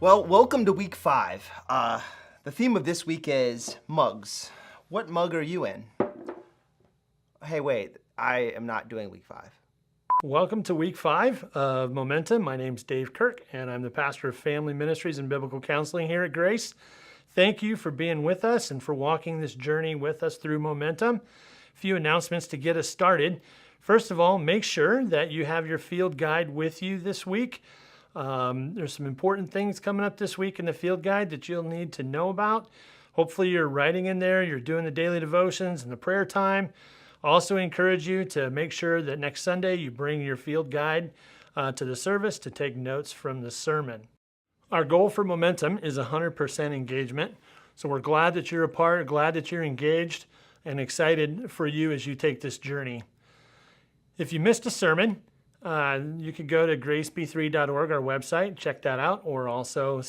Well, welcome to week 5. The theme of this week is mugs. What mug are you in? Hey, wait, I am not doing week 5. Welcome to week 5 of Momentum. My name's Dave Kirk, and I'm the pastor of Family Ministries and Biblical Counseling here at Grace. Thank you for being with us and for walking this journey with us through Momentum. A few announcements to get us started. First of all, make sure that you have your field guide with you this week. There's some important things coming up this week in the field guide that you'll need to know about. Hopefully you're writing in there, you're doing the daily devotions and the prayer time. Also encourage you to make sure that next Sunday you bring your field guide to the service to take notes from the sermon. Our goal for Momentum is 100% engagement. So we're glad that you're a part, glad that you're engaged, and excited for you as you take this journey. If you missed a sermon, you could go to graceb3.org, our website, check that out, or also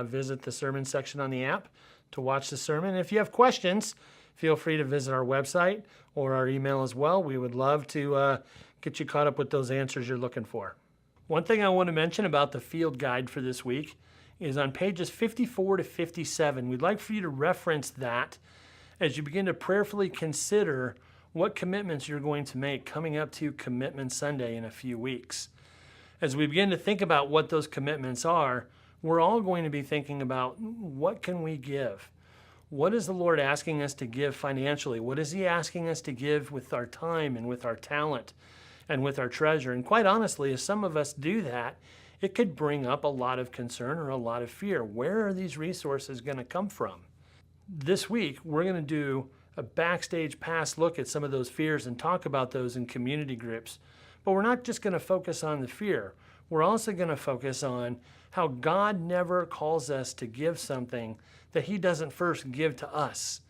visit the sermon section on the app to watch the sermon. If you have questions, feel free to visit our website or our email as well. We would love to get you caught up with those answers you're looking for. One thing I want to mention about the field guide for this week is on pages 54 to 57. We'd like for you to reference that as you begin to prayerfully consider what commitments you're going to make coming up to Commitment Sunday in a few weeks. As we begin to think about what those commitments are, we're all going to be thinking about what can we give? What is the Lord asking us to give financially? What is He asking us to give with our time and with our talent and with our treasure? And quite honestly, as some of us do that, it could bring up a lot of concern or a lot of fear. Where are these resources going to come from? This week, we're going to do a backstage pass look at some of those fears and talk about those in community groups. But we're not just going to focus on the fear. We're also going to focus on how God never calls us to give something that He doesn't first give to us.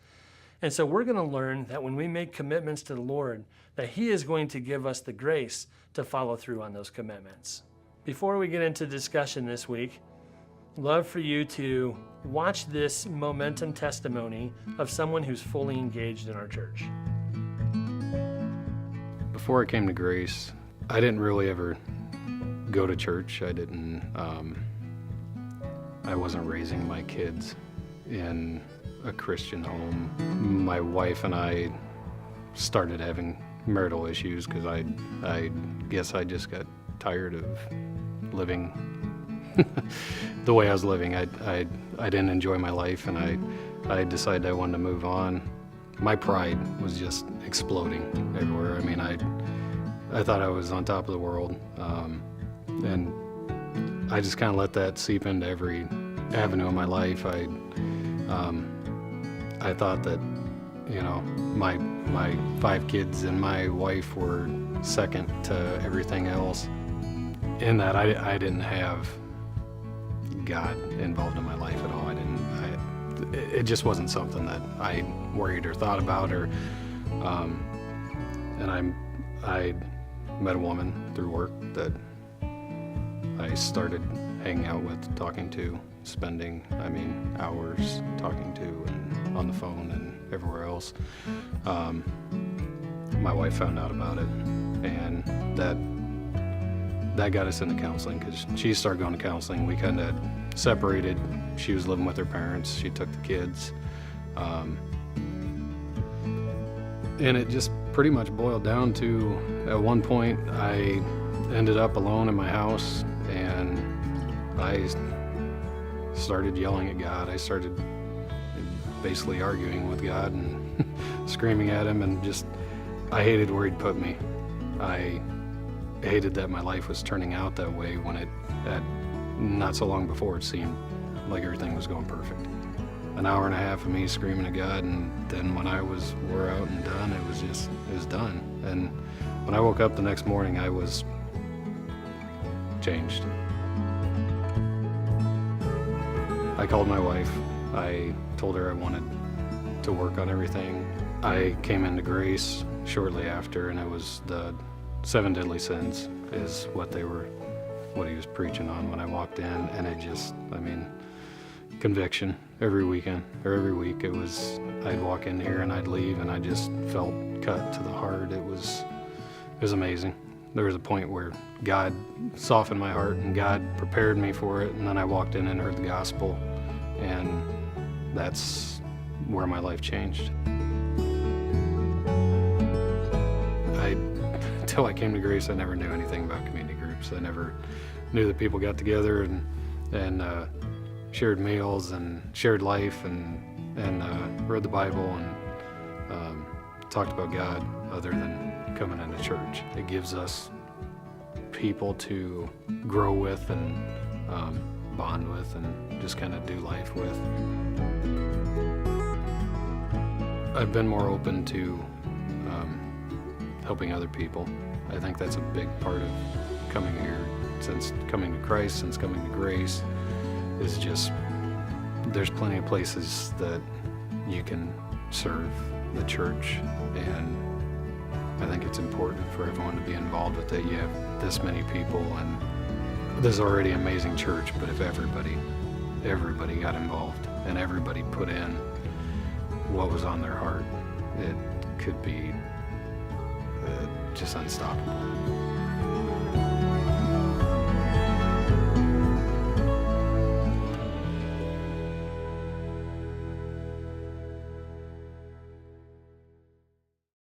And so we're going to learn that when we make commitments to the Lord, that He is going to give us the grace to follow through on those commitments. Before we get into discussion this week, I'd love for you to watch this Momentum testimony of someone who's fully engaged in our church. Before I came to Grace, I didn't really ever go to church. I wasn't raising my kids in a Christian home. My wife and I started having marital issues because I guess I just got tired of living the way I was living. I didn't enjoy my life, and I decided I wanted to move on. My pride was just exploding everywhere. I mean, I thought I was on top of the world, and I just kind of let that seep into every avenue of my life. I thought that, my 5 kids and my wife were second to everything else. In that, I didn't have God involved in my life at all. It just wasn't something that I worried or thought about, and I met a woman through work that I started hanging out with, talking to, spending, hours talking to and on the phone and everywhere else. My wife found out about it, and that got us into counseling because she started going to counseling. We kind of separated. She was living with her parents. She took the kids. And it just pretty much boiled down to, at one point, I ended up alone in my house, and I started yelling at God. I started basically arguing with God and screaming at Him, and I hated where He'd put me. I hated that my life was turning out that way when not so long before it seemed like everything was going perfect. An hour and a half of me screaming at God, and then when I was wore out and done, it was done. And when I woke up the next morning, I was changed. I called my wife. I told her I wanted to work on everything. I came into Grace shortly after, and it was the 7 deadly sins is what he was preaching on when I walked in, and conviction every weekend or every week. I'd walk in here and I'd leave, and I just felt cut to the heart. It was amazing. there was a point where God softened my heart and God prepared me for it, and then I walked in and heard the gospel, and that's where my life changed. Until I came to Grace, I never knew anything about community groups. I never knew that people got together and shared meals and shared life and read the Bible and talked about God other than coming into church. It gives us people to grow with and bond with and just kind of do life with. I've been more open to helping other people. I think that's a big part of coming here, since coming to Christ, since coming to Grace, is just there's plenty of places that you can serve the church, and I think it's important for everyone to be involved with it. You have this many people, and this is already an amazing church, but if everybody got involved and everybody put in what was on their heart, it could be just unstoppable.